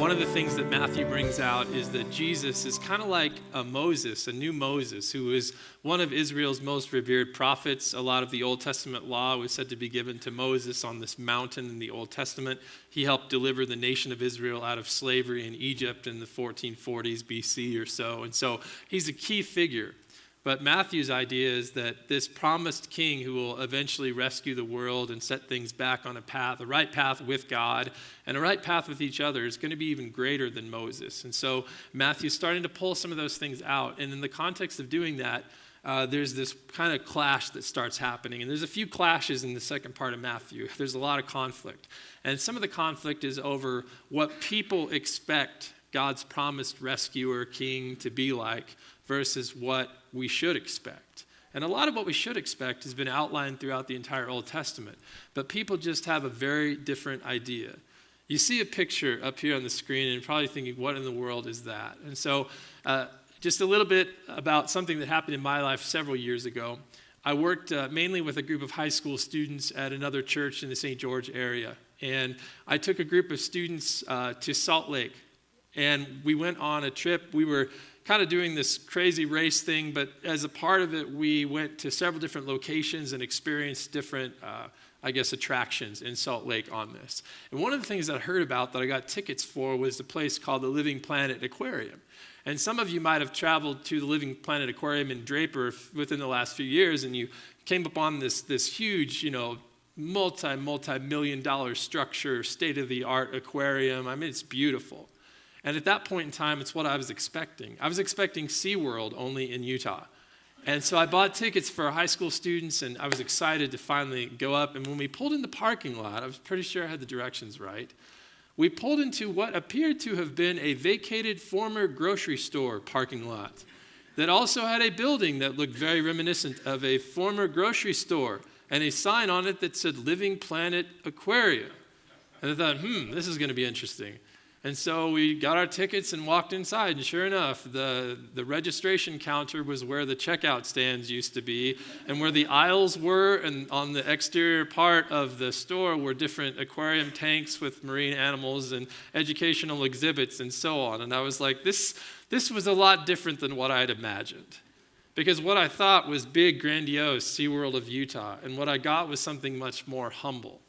one of the things that Matthew brings out is that Jesus is kind of like a Moses, a new Moses, who is one of Israel's most revered prophets. A lot of the Old Testament law was said to be given to Moses on this mountain in the Old Testament. He helped deliver the nation of Israel out of slavery in Egypt in the 1440s BC or so. And so he's a key figure. But Matthew's idea is that this promised king who will eventually rescue the world and set things back on a path, a right path with God and a right path with each other, is going to be even greater than Moses. And so Matthew's starting to pull some of those things out. And in the context of doing that, there's this kind of clash that starts happening. And there's a few clashes in the second part of Matthew. There's a lot of conflict. And some of the conflict is over what people expect God's promised rescuer king to be like versus what we should expect. And a lot of what we should expect has been outlined throughout the entire Old Testament. But people just have a very different idea. You see a picture up here on the screen and you're probably thinking, what in the world is that? And so just a little bit about something that happened in my life several years ago. I worked mainly with a group of high school students at another church in the St. George area. And I took a group of students to Salt Lake. And we went on a trip. We were kind of doing this crazy race thing, but as a part of it, we went to several different locations and experienced different, attractions in Salt Lake on this. And one of the things that I heard about that I got tickets for was a place called the Living Planet Aquarium. And some of you might have traveled to the Living Planet Aquarium in Draper within the last few years, and you came upon this huge, multi-million dollar structure, state-of-the-art aquarium. I mean, it's beautiful. And at that point in time, it's what I was expecting. I was expecting SeaWorld only in Utah. And so I bought tickets for high school students, and I was excited to finally go up. And when we pulled in the parking lot, I was pretty sure I had the directions right. We pulled into what appeared to have been a vacated former grocery store parking lot that also had a building that looked very reminiscent of a former grocery store and a sign on it that said Living Planet Aquarium. And I thought, this is going to be interesting. And so we got our tickets and walked inside, and sure enough, the registration counter was where the checkout stands used to be, and where the aisles were, and on the exterior part of the store were different aquarium tanks with marine animals and educational exhibits and so on. And I was like, this was a lot different than what I had imagined. Because what I thought was big, grandiose SeaWorld of Utah, and what I got was something much more humble.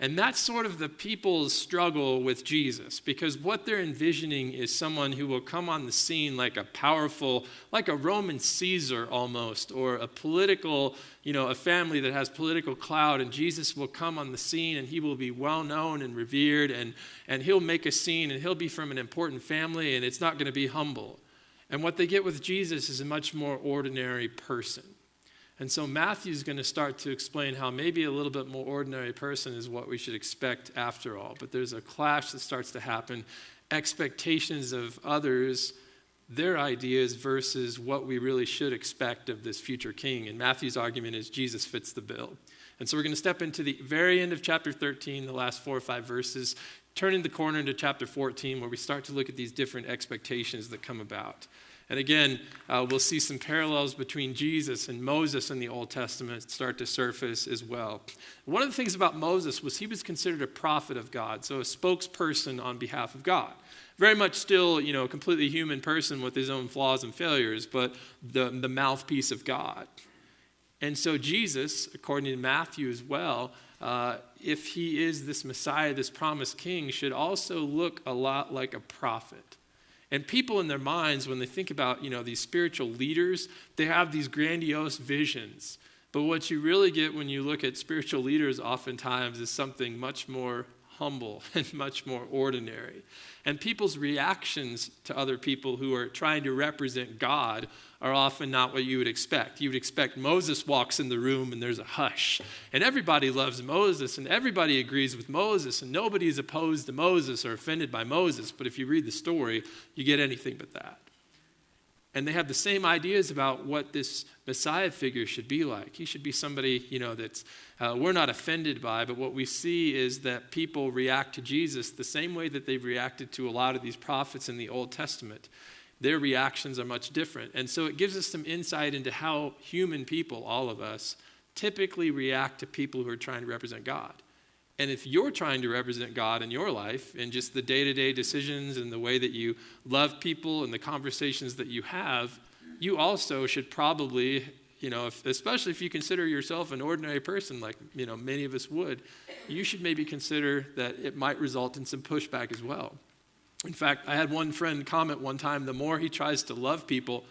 And that's sort of the people's struggle with Jesus, because what they're envisioning is someone who will come on the scene like a powerful, like a Roman Caesar almost, or a political, a family that has political clout, and Jesus will come on the scene and he will be well known and revered, and he'll make a scene and he'll be from an important family, and it's not going to be humble. And what they get with Jesus is a much more ordinary person. And so Matthew's going to start to explain how maybe a little bit more ordinary person is what we should expect after all. But there's a clash that starts to happen. Expectations of others, their ideas versus what we really should expect of this future king. And Matthew's argument is Jesus fits the bill. And so we're going to step into the very end of chapter 13, the last 4 or 5 verses, turning the corner into chapter 14, where we start to look at these different expectations that come about. And again, we'll see some parallels between Jesus and Moses in the Old Testament start to surface as well. One of the things about Moses was he was considered a prophet of God, so a spokesperson on behalf of God. Very much still, a completely human person with his own flaws and failures, but the mouthpiece of God. And so Jesus, according to Matthew as well, if he is this Messiah, this promised king, should also look a lot like a prophet. And people in their minds, when they think about, these spiritual leaders, they have these grandiose visions. But what you really get when you look at spiritual leaders oftentimes is something much more humble and much more ordinary. And people's reactions to other people who are trying to represent God are often not what you would expect. You would expect Moses walks in the room and there's a hush. And everybody loves Moses and everybody agrees with Moses and nobody is opposed to Moses or offended by Moses. But if you read the story, you get anything but that. And they have the same ideas about what this Messiah figure should be like. He should be somebody, that's we're not offended by, but what we see is that people react to Jesus the same way that they've reacted to a lot of these prophets in the Old Testament. Their reactions are much different. And so it gives us some insight into how human people, all of us, typically react to people who are trying to represent God. And if you're trying to represent God in your life in just the day-to-day decisions and the way that you love people and the conversations that you have, you also should probably, especially if you consider yourself an ordinary person like, many of us would, you should maybe consider that it might result in some pushback as well. In fact, I had one friend comment one time, the more he tries to love people,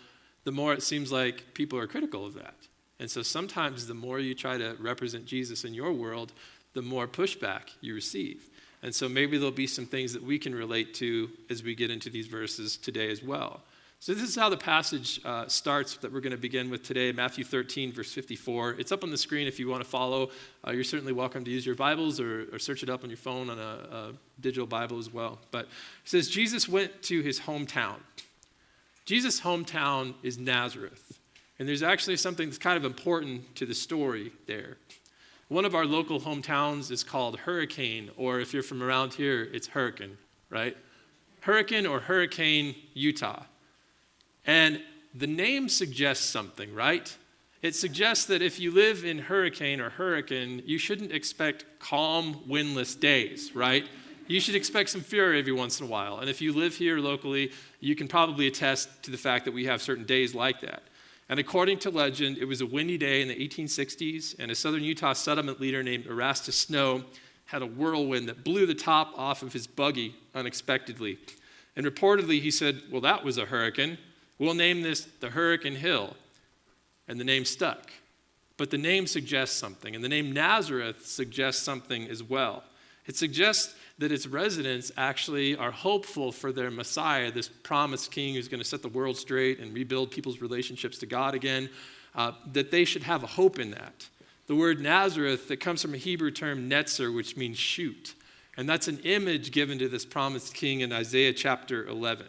the more it seems like people are critical of that. And so sometimes the more you try to represent Jesus in your world, the more pushback you receive. And so maybe there'll be some things that we can relate to as we get into these verses today as well. So this is how the passage starts that we're going to begin with today, Matthew 13, verse 54. It's up on the screen if you want to follow. You're certainly welcome to use your Bibles or search it up on your phone on a digital Bible as well. But it says, Jesus went to his hometown. Jesus' hometown is Nazareth. And there's actually something that's kind of important to the story there. One of our local hometowns is called Hurricane, or if you're from around here, it's Hurricane, right? Hurricane or Hurricane, Utah. And the name suggests something, right? It suggests that if you live in Hurricane or Hurricane, you shouldn't expect calm, windless days, right? You should expect some fury every once in a while. And if you live here locally, you can probably attest to the fact that we have certain days like that. And according to legend, it was a windy day in the 1860s, and a southern Utah settlement leader named Erastus Snow had a whirlwind that blew the top off of his buggy unexpectedly. And reportedly, he said, well, that was a hurricane. We'll name this the Hurricane Hill. And the name stuck. But the name suggests something, and the name Nazareth suggests something as well. It suggests that its residents actually are hopeful for their Messiah, this promised king who's going to set the world straight and rebuild people's relationships to God again, that they should have a hope in that. The word Nazareth, that comes from a Hebrew term netzer, which means shoot. And that's an image given to this promised king in Isaiah chapter 11.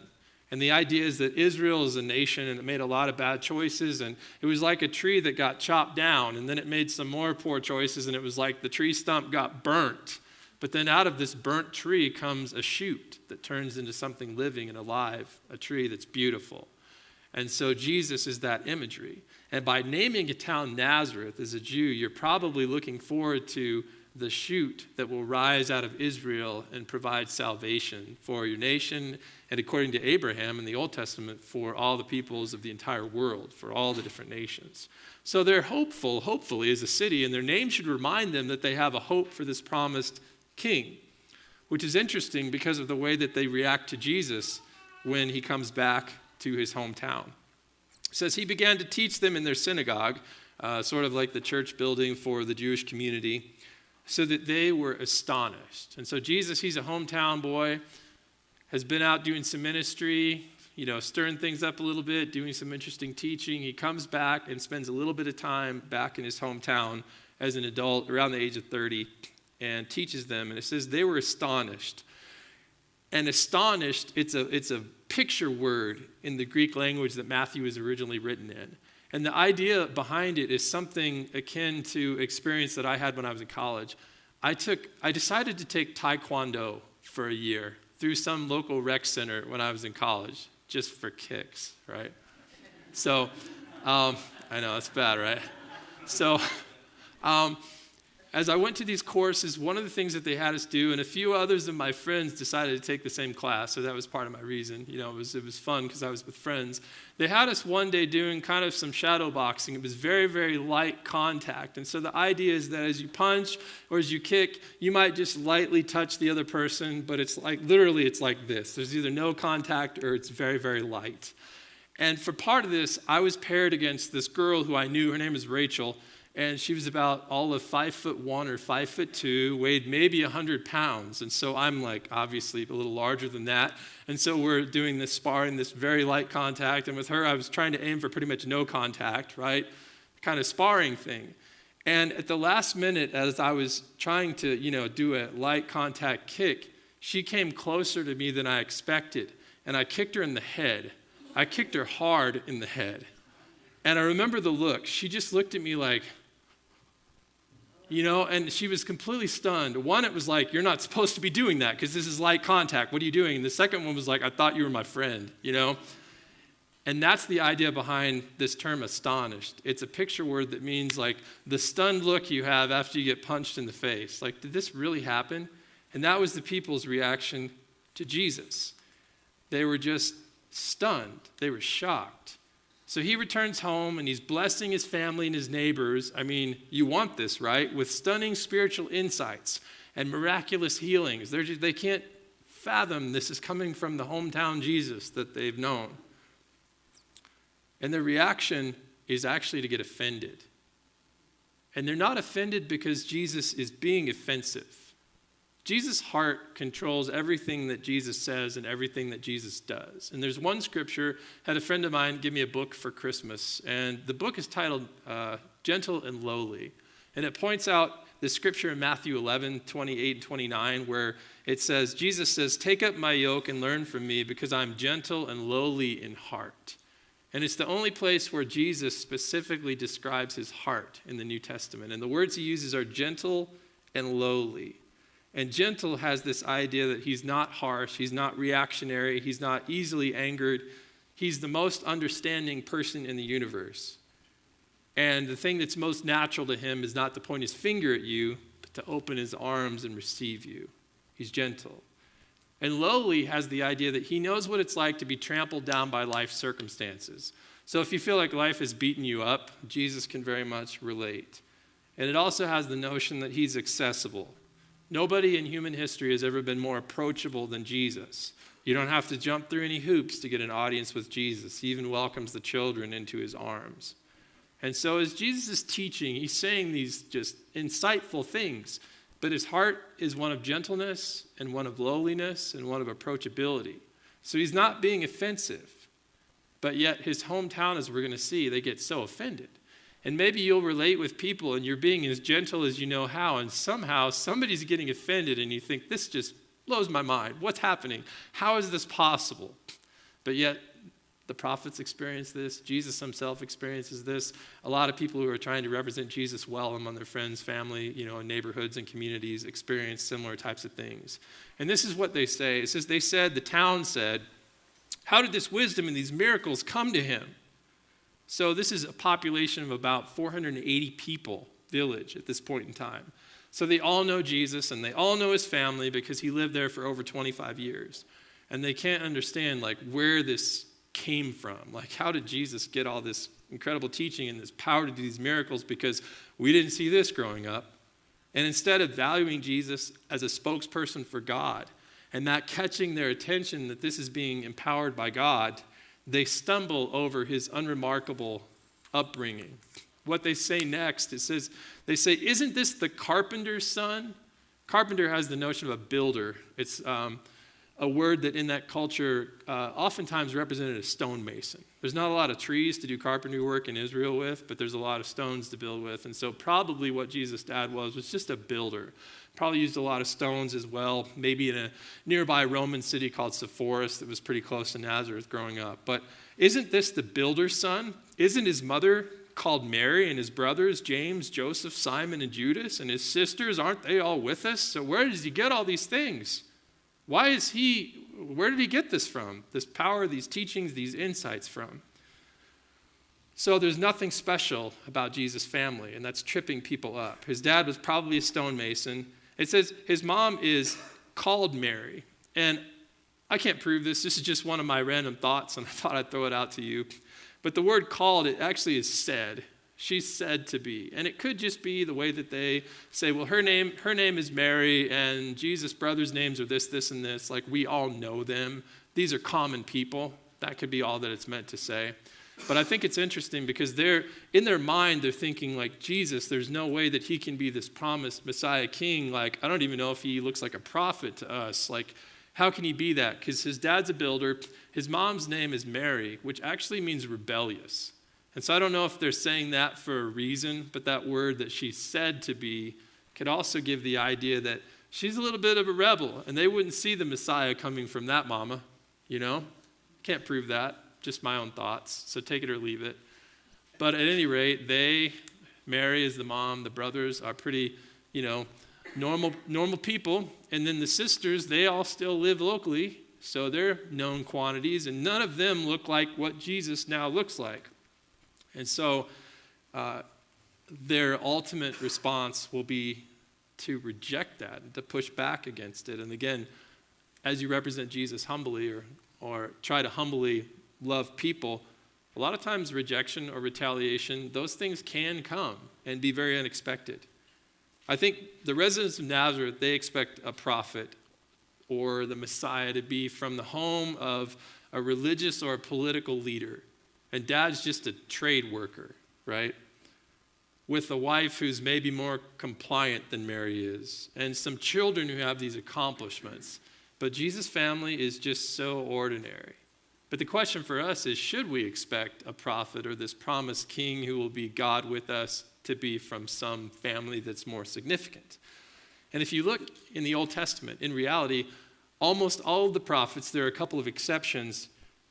And the idea is that Israel is a nation and it made a lot of bad choices, and it was like a tree that got chopped down, and then it made some more poor choices, and it was like the tree stump got burnt. But then out of this burnt tree comes a shoot that turns into something living and alive, a tree that's beautiful. And so Jesus is that imagery. And by naming a town Nazareth as a Jew, you're probably looking forward to the shoot that will rise out of Israel and provide salvation for your nation, and according to Abraham in the Old Testament, for all the peoples of the entire world, for all the different nations. So they're hopeful, hopefully, as a city, and their name should remind them that they have a hope for this promised king, which is interesting because of the way that they react to Jesus when he comes back to his hometown. It says he began to teach them in their synagogue, sort of like the church building for the Jewish community, so that they were astonished. And so Jesus, he's a hometown boy, has been out doing some ministry, stirring things up a little bit, doing some interesting teaching. He comes back and spends a little bit of time back in his hometown as an adult, around the age of 30, and teaches them. And it says they were astonished. And astonished, it's a picture word in the Greek language that Matthew was originally written in. And the idea behind it is something akin to experience that I had when I was in college. I decided to take Taekwondo for a year through some local rec center when I was in college, just for kicks, right? So, I know, that's bad, right? So, as I went to these courses, one of the things that they had us do, and a few others of my friends decided to take the same class, so that was part of my reason. It was fun because I was with friends. They had us one day doing kind of some shadow boxing. It was very, very light contact. And so the idea is that as you punch or as you kick, you might just lightly touch the other person, but it's like this. There's either no contact or it's very, very light. And for part of this, I was paired against this girl who I knew. Her name is Rachel. And she was about all of 5'1" or 5'2", weighed maybe 100 pounds. And so I'm obviously a little larger than that. And so we're doing this sparring, this very light contact. And with her, I was trying to aim for pretty much no contact, right? Kind of sparring thing. And at the last minute, as I was trying to, do a light contact kick, she came closer to me than I expected. And I kicked her in the head. I kicked her hard in the head. And I remember the look. She just looked at me like, and she was completely stunned. One, it was like, you're not supposed to be doing that because this is light contact. What are you doing? And the second one was like, I thought you were my friend, And that's the idea behind this term astonished. It's a picture word that means like the stunned look you have after you get punched in the face. Like, did this really happen? And that was the people's reaction to Jesus. They were just stunned. They were shocked. So he returns home and he's blessing his family and his neighbors. I mean, you want this, right? With stunning spiritual insights and miraculous healings. They can't fathom this is coming from the hometown Jesus that they've known. And their reaction is actually to get offended. And they're not offended because Jesus is being offensive. Jesus' heart controls everything that Jesus says and everything that Jesus does. And there's one scripture, had a friend of mine give me a book for Christmas, and the book is titled Gentle and Lowly. And it points out the scripture in Matthew 11, 28 and 29, where it says, Jesus says, "Take up my yoke and learn from me, because I'm gentle and lowly in heart." And it's the only place where Jesus specifically describes his heart in the New Testament. And the words he uses are gentle and lowly. And gentle has this idea that he's not harsh, he's not reactionary, he's not easily angered. He's the most understanding person in the universe. And the thing that's most natural to him is not to point his finger at you, but to open his arms and receive you. He's gentle. And lowly has the idea that he knows what it's like to be trampled down by life circumstances. So if you feel like life has beaten you up, Jesus can very much relate. And it also has the notion that he's accessible. Nobody in human history has ever been more approachable than Jesus. You don't have to jump through any hoops to get an audience with Jesus. He even welcomes the children into his arms. And so as Jesus is teaching, he's saying these just insightful things. But his heart is one of gentleness and one of lowliness and one of approachability. So he's not being offensive. But yet his hometown, as we're going to see, they get so offended. And maybe you'll relate with people and you're being as gentle as you know how, and somehow somebody's getting offended and you think, this just blows my mind. What's happening? How is this possible? But yet the prophets experience this. Jesus himself experiences this. A lot of people who are trying to represent Jesus well among their friends, family, neighborhoods and communities experience similar types of things. And this is what they say. It says, the town said, "How did this wisdom and these miracles come to him?" So this is a population of about 480 people, village at this point in time. So they all know Jesus and they all know his family because he lived there for over 25 years. And they can't understand where this came from. How did Jesus get all this incredible teaching and this power to do these miracles, because we didn't see this growing up. And instead of valuing Jesus as a spokesperson for God and that catching their attention that this is being empowered by God, they stumble over his unremarkable upbringing. What they say next, they say, "Isn't this the carpenter's son?" Carpenter has the notion of a builder. It's a word that in that culture oftentimes represented a stonemason. There's not a lot of trees to do carpentry work in Israel with, but there's a lot of stones to build with. And so probably what Jesus' dad was just a builder. Probably used a lot of stones as well, maybe in a nearby Roman city called Sepphoris that was pretty close to Nazareth growing up. But isn't this the builder's son? Isn't his mother called Mary, and his brothers, James, Joseph, Simon, and Judas, and his sisters, aren't they all with us? So where does he get all these things? Where did he get this from? This power, these teachings, these insights from? So there's nothing special about Jesus' family, and that's tripping people up. His dad was probably a stonemason. It says his mom is called Mary. And I can't prove this. This is just one of my random thoughts, and I thought I'd throw it out to you. But the word called, it actually is said. She's said to be. And it could just be the way that they say, well, her name is Mary, and Jesus' brothers' names are this, this, and this. We all know them. These are common people. That could be all that it's meant to say. But I think it's interesting because in their mind, they're thinking Jesus, there's no way that he can be this promised Messiah king. I don't even know if he looks like a prophet to us. How can he be that? Because his dad's a builder. His mom's name is Mary, which actually means rebellious. And so I don't know if they're saying that for a reason, but that word that she's said to be could also give the idea that she's a little bit of a rebel, and they wouldn't see the Messiah coming from that mama, Can't prove that, just my own thoughts, so take it or leave it. But at any rate, Mary is the mom, the brothers are pretty, normal people, and then the sisters, they all still live locally, So they're known quantities, and none of them look like what Jesus now looks like. And so their ultimate response will be to reject that and to push back against it. And again, as you represent Jesus humbly or try to humbly love people, a lot of times rejection or retaliation, those things can come and be very unexpected. I think the residents of Nazareth, they expect a prophet or the Messiah to be from the home of a religious or a political leader. And dad's just a trade worker, right? With a wife who's maybe more compliant than Mary is, and some children who have these accomplishments. But Jesus' family is just so ordinary. But the question for us is, should we expect a prophet or this promised king who will be God with us to be from some family that's more significant? And if you look in the Old Testament, in reality, almost all of the prophets, there are a couple of exceptions,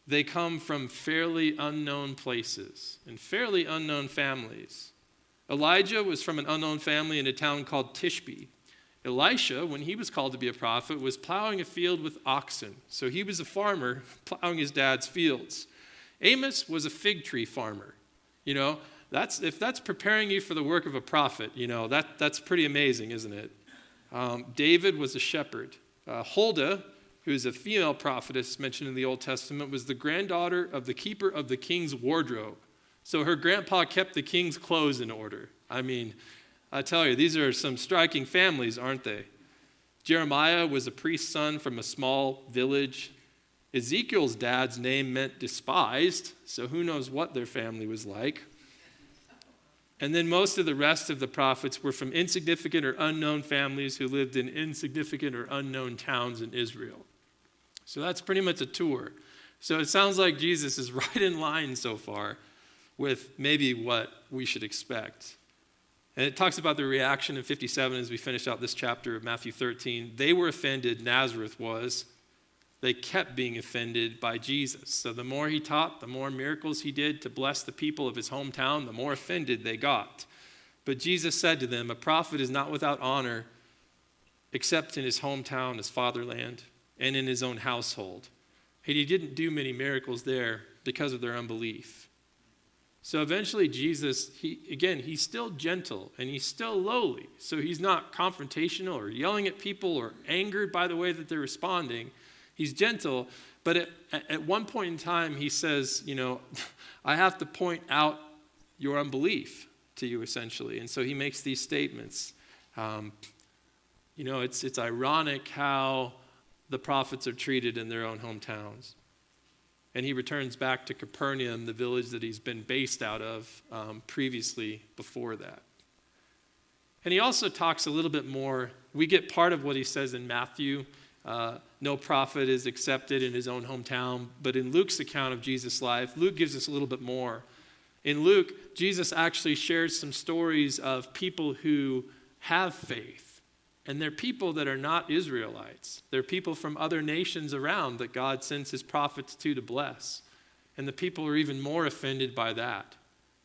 they come from fairly unknown places and fairly unknown families. Elijah was from an unknown family in a town called Tishbe. Elisha, when he was called to be a prophet, was plowing a field with oxen. So he was a farmer plowing his dad's fields. Amos was a fig tree farmer. You know, if that's preparing you for the work of a prophet, you know, that's pretty amazing, isn't it? David was a shepherd. Huldah, who's a female prophetess mentioned in the Old Testament, was the granddaughter of the keeper of the king's wardrobe. So her grandpa kept the king's clothes in order. I mean, I tell you, these are some striking families, aren't they? Jeremiah was a priest's son from a small village. Ezekiel's dad's name meant despised, so who knows what their family was like. And then most of the rest of the prophets were from insignificant or unknown families who lived in insignificant or unknown towns in Israel. So that's pretty much a tour. So it sounds like Jesus is right in line so far with maybe what we should expect. And it talks about the reaction in 57 as we finish out this chapter of Matthew 13. They were offended, Nazareth was. They kept being offended by Jesus. So the more he taught, the more miracles he did to bless the people of his hometown, the more offended they got. But Jesus said to them, a prophet is not without honor except in his hometown, his fatherland, and in his own household. And he didn't do many miracles there because of their unbelief. So eventually Jesus, he's still gentle and he's still lowly. So he's not confrontational or yelling at people or angered by the way that they're responding. He's gentle, but at one point in time he says, you know, I have to point out your unbelief to you essentially. And so he makes these statements. You know, it's ironic how the prophets are treated in their own hometowns. And he returns back to Capernaum, the village that he's been based out of previously before that. And he also talks a little bit more. We get part of what he says in Matthew. No prophet is accepted in his own hometown. But in Luke's account of Jesus' life, Luke gives us a little bit more. In Luke, Jesus actually shares some stories of people who have faith. And they're people that are not Israelites. They're people from other nations around that God sends his prophets to bless. And the people are even more offended by that.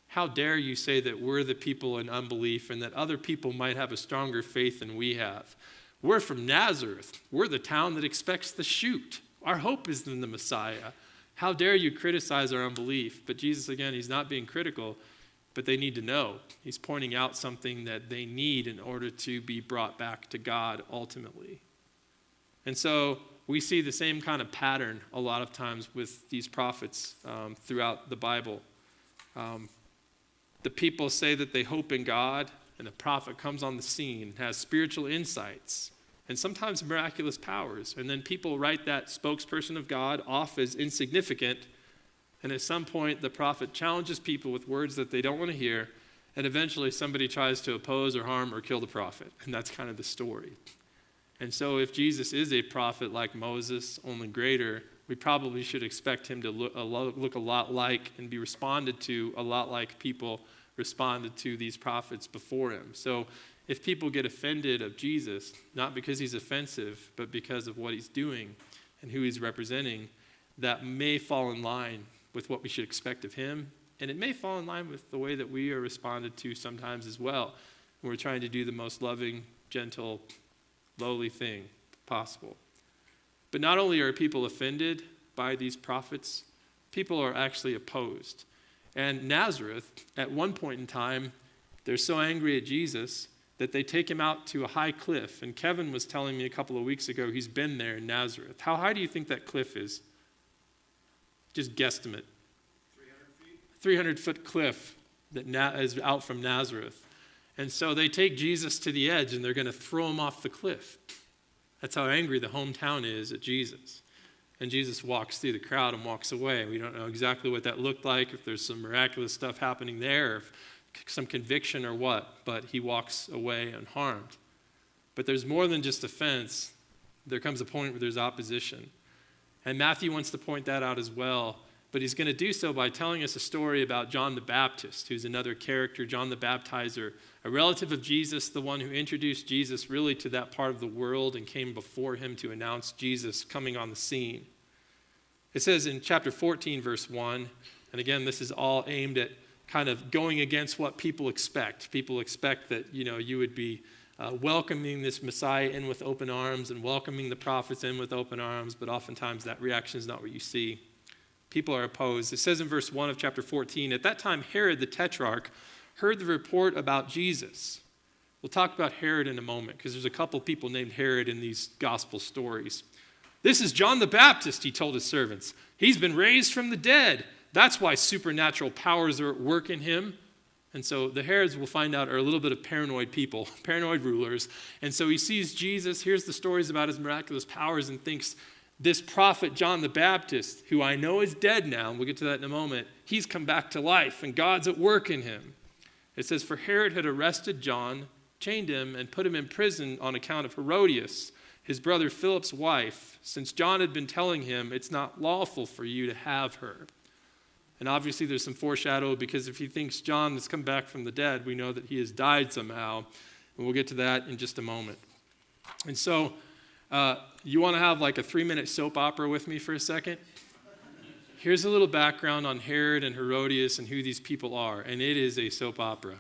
How dare you say that we're the people in unbelief and that other people might have a stronger faith than we have? We're from Nazareth. We're the town that expects the shoot. Our hope is in the Messiah. How dare you criticize our unbelief? But Jesus, again, he's not being critical. But they need to know. He's pointing out something that they need in order to be brought back to God ultimately. And so we see the same kind of pattern a lot of times with these prophets throughout the Bible. The people say that they hope in God, and the prophet comes on the scene, has spiritual insights, and sometimes miraculous powers. And then people write that spokesperson of God off as insignificant. And at some point, the prophet challenges people with words that they don't want to hear, and eventually somebody tries to oppose or harm or kill the prophet. And that's kind of the story. And so if Jesus is a prophet like Moses, only greater, we probably should expect him to look a lot like and be responded to a lot like people responded to these prophets before him. So if people get offended of Jesus, not because he's offensive, but because of what he's doing and who he's representing, that may fall in line with what we should expect of him. And it may fall in line with the way that we are responded to sometimes as well. We're trying to do the most loving, gentle, lowly thing possible. But not only are people offended by these prophets, people are actually opposed. And Nazareth, at one point in time, they're so angry at Jesus that they take him out to a high cliff. And Kevin was telling me a couple of weeks ago he's been there in Nazareth. How high do you think that cliff is? Just guesstimate. 300-foot cliff that is out from Nazareth. And so they take Jesus to the edge and they're going to throw him off the cliff. That's how angry the hometown is at Jesus. And Jesus walks through the crowd and walks away. We don't know exactly what that looked like, if there's some miraculous stuff happening there, if some conviction or what, but he walks away unharmed. But there's more than just offense. There comes a point where there's opposition. And Matthew wants to point that out as well, but he's going to do so by telling us a story about John the Baptist, who's another character, John the Baptizer, a relative of Jesus, the one who introduced Jesus really to that part of the world and came before him to announce Jesus coming on the scene. It says in chapter 14, verse 1, and again, this is all aimed at kind of going against what people expect. People expect that, you would be welcoming this Messiah in with open arms and welcoming the prophets in with open arms, but oftentimes that reaction is not what you see. People are opposed. It says in verse 1 of chapter 14, at that time Herod the Tetrarch heard the report about Jesus. We'll talk about Herod in a moment because there's a couple people named Herod in these gospel stories. This is John the Baptist, he told his servants. He's been raised from the dead. That's why supernatural powers are at work in him. And so the Herods, we'll find out, are a little bit of paranoid people, paranoid rulers. And so he sees Jesus, hears the stories about his miraculous powers, and thinks, this prophet John the Baptist, who I know is dead now, and we'll get to that in a moment, he's come back to life, and God's at work in him. It says, for Herod had arrested John, chained him, and put him in prison on account of Herodias, his brother Philip's wife, since John had been telling him, it's not lawful for you to have her. And obviously there's some foreshadow, because if he thinks John has come back from the dead, we know that he has died somehow. And we'll get to that in just a moment. And so you want to have like a 3-minute soap opera with me for a second? Here's a little background on Herod and Herodias and who these people are. And it is a soap opera.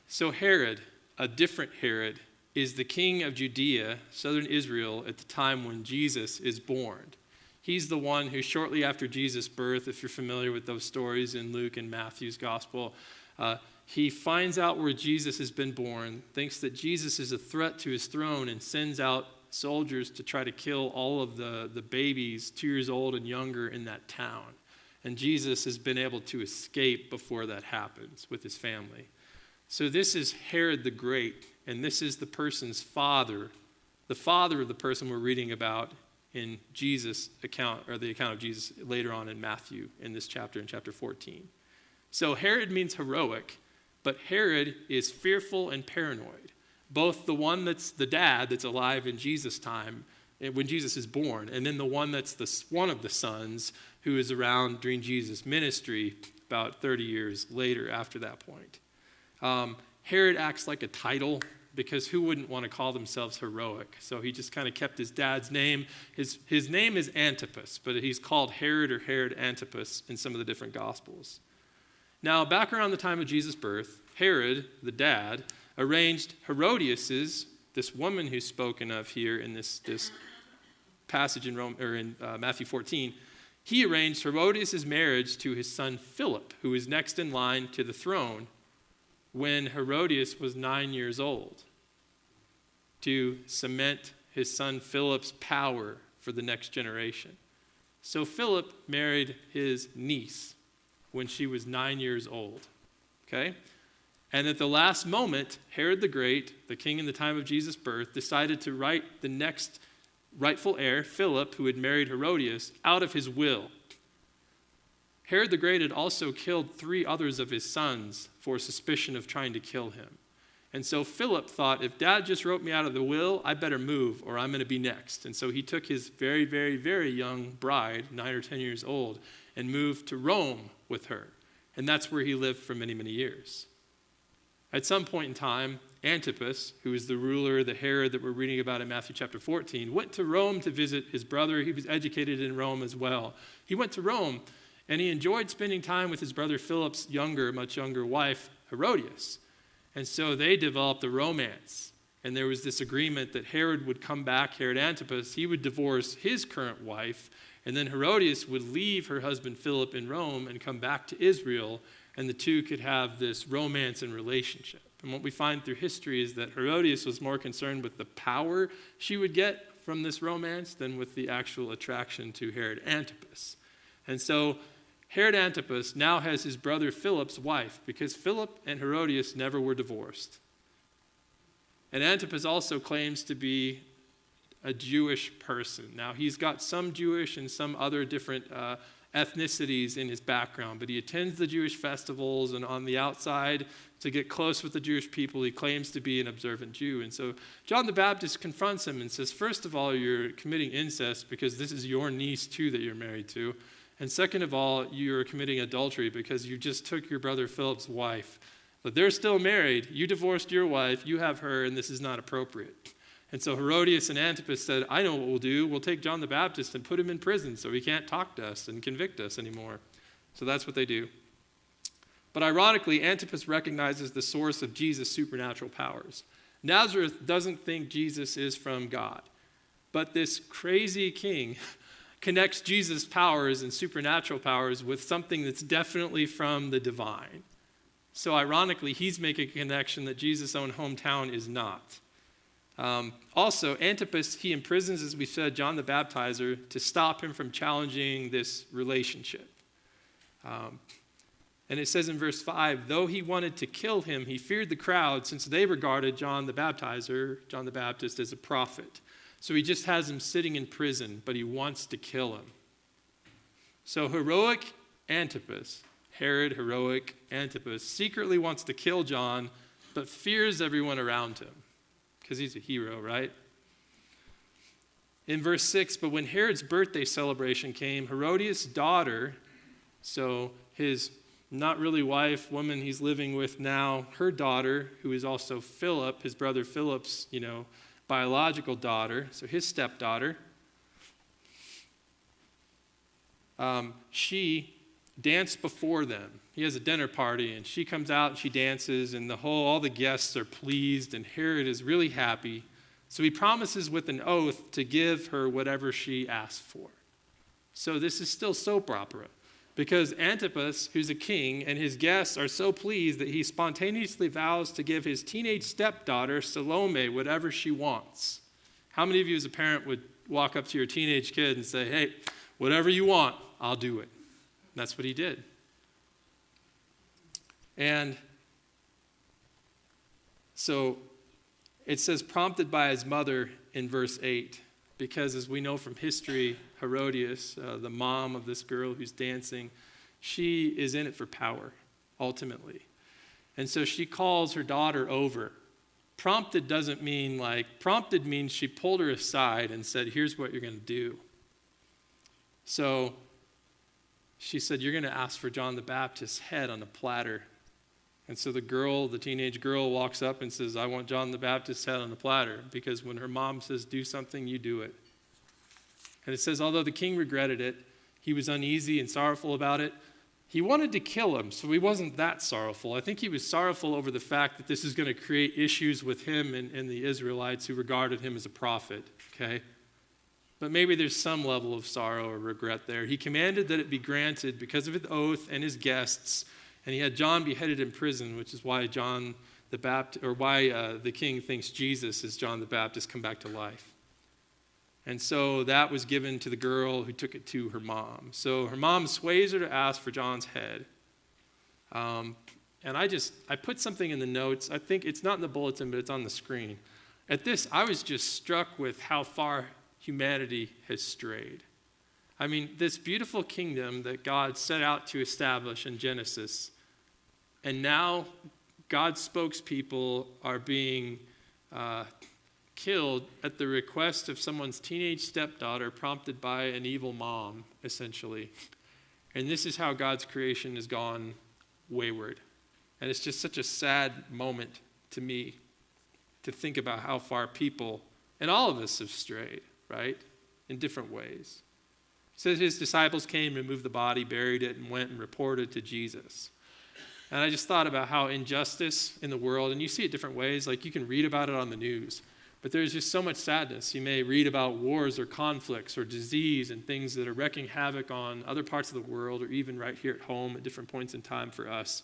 So Herod, a different Herod, is the king of Judea, southern Israel, at the time when Jesus is born. He's the one who shortly after Jesus' birth, if you're familiar with those stories in Luke and Matthew's gospel, he finds out where Jesus has been born, thinks that Jesus is a threat to his throne, and sends out soldiers to try to kill all of the babies 2 years old and younger in that town. And Jesus has been able to escape before that happens with his family. So this is Herod the Great, and this is the person's father, the father of the person we're reading about in Jesus' account, or the account of Jesus later on in Matthew in this chapter, in chapter 14. So Herod means heroic, but Herod is fearful and paranoid. Both the one that's the dad that's alive in Jesus' time, when Jesus is born, and then the one that's one of the sons who is around during Jesus' ministry about 30 years later after that point. Herod acts like a title, because who wouldn't want to call themselves heroic? So he just kind of kept his dad's name. His name is Antipas, but he's called Herod or Herod Antipas in some of the different gospels. Now, back around the time of Jesus' birth, Herod, the dad, arranged Herodias', this woman who's spoken of here in this passage in Matthew 14, he arranged Herodias' marriage to his son Philip, who was next in line to the throne when Herodias was 9 years old, to cement his son Philip's power for the next generation. So Philip married his niece when she was 9 years old, okay? And at the last moment, Herod the Great, the king in the time of Jesus' birth, decided to write the next rightful heir, Philip, who had married Herodias, out of his will. Herod the Great had also killed 3 others of his sons for suspicion of trying to kill him. And so Philip thought, if dad just wrote me out of the will, I better move or I'm going to be next. And so he took his very, very, very young bride, 9 or 10 years old, and moved to Rome with her. And that's where he lived for many, many years. At some point in time, Antipas, who is the ruler, the Herod that we're reading about in Matthew chapter 14, went to Rome to visit his brother. He was educated in Rome as well. He went to Rome, and he enjoyed spending time with his brother Philip's much younger wife, Herodias. And so they developed a romance. And there was this agreement that Herod would come back, Herod Antipas, he would divorce his current wife, and then Herodias would leave her husband Philip in Rome and come back to Israel, and the two could have this romance and relationship. And what we find through history is that Herodias was more concerned with the power she would get from this romance than with the actual attraction to Herod Antipas. And so Herod Antipas now has his brother Philip's wife, because Philip and Herodias never were divorced. And Antipas also claims to be a Jewish person. Now, he's got some Jewish and some other different ethnicities in his background, but he attends the Jewish festivals, and on the outside, to get close with the Jewish people, he claims to be an observant Jew. And so John the Baptist confronts him and says, first of all, you're committing incest because this is your niece too that you're married to. And second of all, you're committing adultery because you just took your brother Philip's wife. But they're still married. You divorced your wife, you have her, and this is not appropriate. And so Herodias and Antipas said, I know what we'll do. We'll take John the Baptist and put him in prison so he can't talk to us and convict us anymore. So that's what they do. But ironically, Antipas recognizes the source of Jesus' supernatural powers. Nazareth doesn't think Jesus is from God. But this crazy king connects Jesus' powers and supernatural powers with something that's definitely from the divine. So ironically, he's making a connection that Jesus' own hometown is not. Also, Antipas, he imprisons, as we said, John the Baptizer to stop him from challenging this relationship. And it says in verse 5, though he wanted to kill him, he feared the crowd since they regarded John the Baptizer, John the Baptist, as a prophet. So he just has him sitting in prison, but he wants to kill him. So heroic Antipas, Herod, heroic Antipas, secretly wants to kill John, but fears everyone around him, because he's a hero, right? In verse 6, but when Herod's birthday celebration came, Herodias' daughter, so his not really wife, woman he's living with now, her daughter, who is also Philip, his brother Philip's, biological daughter, so his stepdaughter, she danced before them. He has a dinner party, and she comes out and she dances, and all the guests are pleased, and Herod is really happy. So he promises with an oath to give her whatever she asks for. So this is still soap opera, because Antipas, who's a king, and his guests are so pleased that he spontaneously vows to give his teenage stepdaughter, Salome, whatever she wants. How many of you as a parent would walk up to your teenage kid and say, hey, whatever you want, I'll do it? And that's what he did. And so it says prompted by his mother in verse 8, because as we know from history, Herodias, the mom of this girl who's dancing, she is in it for power, ultimately. And so she calls her daughter over. Prompted means she pulled her aside and said, here's what you're going to do. So she said, you're going to ask for John the Baptist's head on a platter. And so the teenage girl walks up and says, I want John the Baptist's head on a platter, because when her mom says do something, you do it. And it says, although the king regretted it, he was uneasy and sorrowful about it. He wanted to kill him, so he wasn't that sorrowful. I think he was sorrowful over the fact that this is going to create issues with him and the Israelites who regarded him as a prophet, okay? But maybe there's some level of sorrow or regret there. He commanded that it be granted because of his oath and his guests, and he had John beheaded in prison, which is why the king thinks Jesus is John the Baptist come back to life. And so that was given to the girl who took it to her mom. So her mom sways her to ask for John's head. And I put something in the notes. I think it's not in the bulletin, but it's on the screen. At this, I was just struck with how far humanity has strayed. I mean, this beautiful kingdom that God set out to establish in Genesis, and now God's spokespeople are being killed at the request of someone's teenage stepdaughter prompted by an evil mom, essentially. And this is how God's creation has gone wayward. And it's just such a sad moment to me to think about how far people, and all of us, have strayed, right? In different ways. It says his disciples came, removed the body, buried it, and went and reported to Jesus. And I just thought about how injustice in the world, and you see it different ways, like you can read about it on the news, but there's just so much sadness. You may read about wars or conflicts or disease and things that are wreaking havoc on other parts of the world or even right here at home at different points in time for us.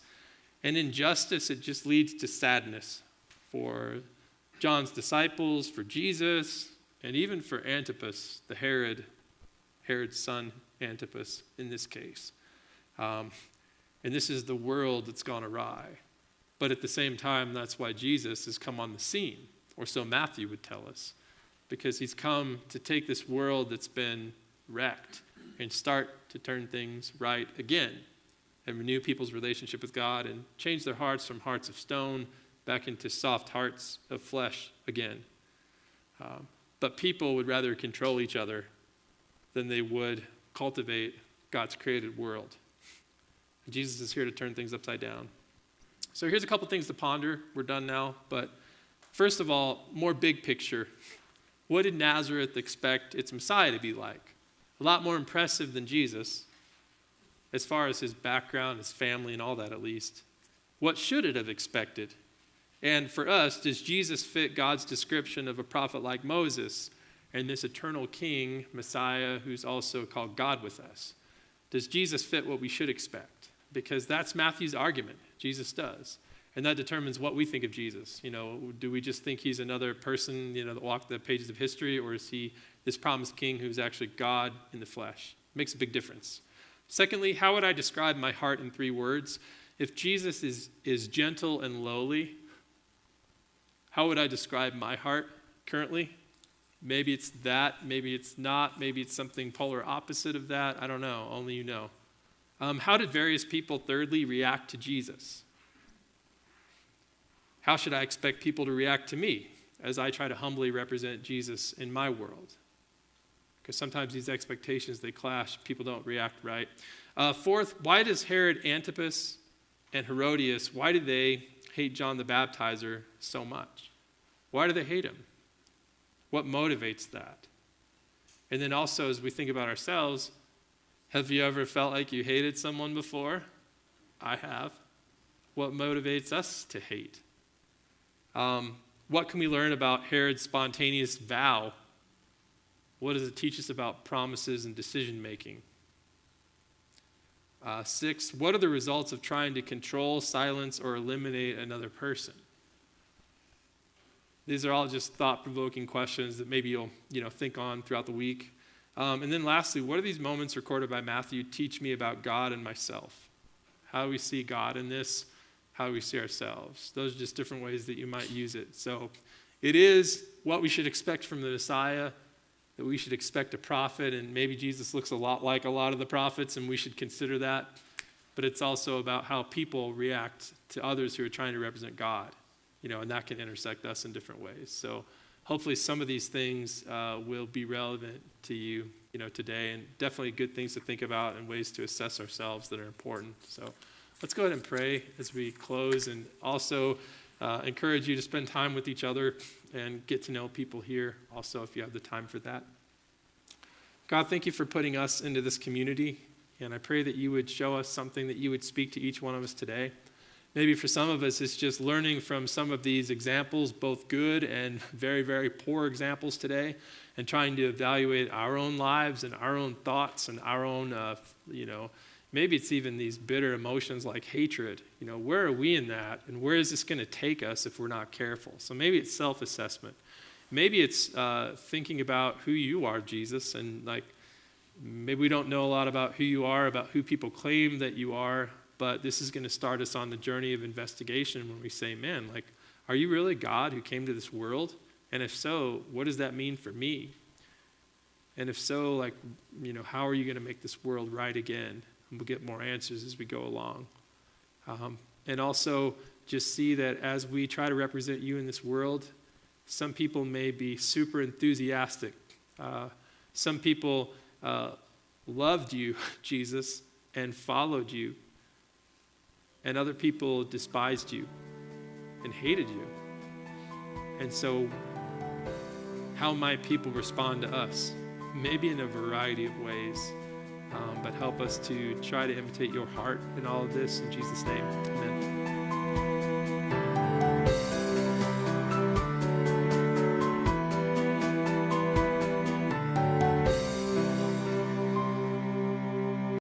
And injustice, it just leads to sadness for John's disciples, for Jesus, and even for Antipas, the Herod's son Antipas in this case. And this is the world that's gone awry. But at the same time, that's why Jesus has come on the scene, or so Matthew would tell us, because he's come to take this world that's been wrecked and start to turn things right again and renew people's relationship with God and change their hearts from hearts of stone back into soft hearts of flesh again. But people would rather control each other than they would cultivate God's created world. Jesus is here to turn things upside down. So here's a couple things to ponder. We're done now. But first of all, more big picture. What did Nazareth expect its Messiah to be like? A lot more impressive than Jesus, as far as his background, his family, and all that at least. What should it have expected? And for us, does Jesus fit God's description of a prophet like Moses and this eternal king, Messiah, who's also called God with us? Does Jesus fit what we should expect? Because that's Matthew's argument. Jesus does. And that determines what we think of Jesus. Do we just think he's another person, that walked the pages of history, or is he this promised king who's actually God in the flesh? It makes a big difference. Secondly, how would I describe my heart in 3 words? If Jesus is gentle and lowly, how would I describe my heart currently? Maybe it's that, maybe it's not, maybe it's something polar opposite of that. I don't know, only you know. How did various people, thirdly, react to Jesus? How should I expect people to react to me as I try to humbly represent Jesus in my world? Because sometimes these expectations, they clash. People don't react right. Fourth, why does Herod Antipas and Herodias, why do they hate John the Baptizer so much? Why do they hate him? What motivates that? And then also, as we think about ourselves, have you ever felt like you hated someone before? I have. What motivates us to hate? What can we learn about Herod's spontaneous vow? What does it teach us about promises and decision making? 6, what are the results of trying to control, silence, or eliminate another person? These are all just thought-provoking questions that maybe you'll think on throughout the week. And then lastly, what do these moments recorded by Matthew teach me about God and myself? How do we see God in this? How do we see ourselves? Those are just different ways that you might use it. So it is what we should expect from the Messiah, that we should expect a prophet, and maybe Jesus looks a lot like a lot of the prophets, and we should consider that. But it's also about how people react to others who are trying to represent God, and that can intersect us in different ways. So hopefully some of these things will be relevant to you, today, and definitely good things to think about and ways to assess ourselves that are important. So let's go ahead and pray as we close, and also encourage you to spend time with each other and get to know people here also if you have the time for that. God, thank you for putting us into this community, and I pray that you would show us something, that you would speak to each one of us today. Maybe for some of us, it's just learning from some of these examples, both good and very, very poor examples today, and trying to evaluate our own lives and our own thoughts and our own, maybe it's even these bitter emotions like hatred. Where are we in that? And where is this going to take us if we're not careful? So maybe it's self-assessment. Maybe it's thinking about who you are, Jesus, and maybe we don't know a lot about who you are, about who people claim that you are, but this is going to start us on the journey of investigation when we say, man, are you really God who came to this world? And if so, what does that mean for me? And if so, how are you going to make this world right again? And we'll get more answers as we go along. And also just see that as we try to represent you in this world, some people may be super enthusiastic. Some people loved you, Jesus, and followed you. And other people despised you and hated you. And so how might people respond to us? Maybe in a variety of ways. but help us to try to imitate your heart in all of this. In Jesus' name, amen.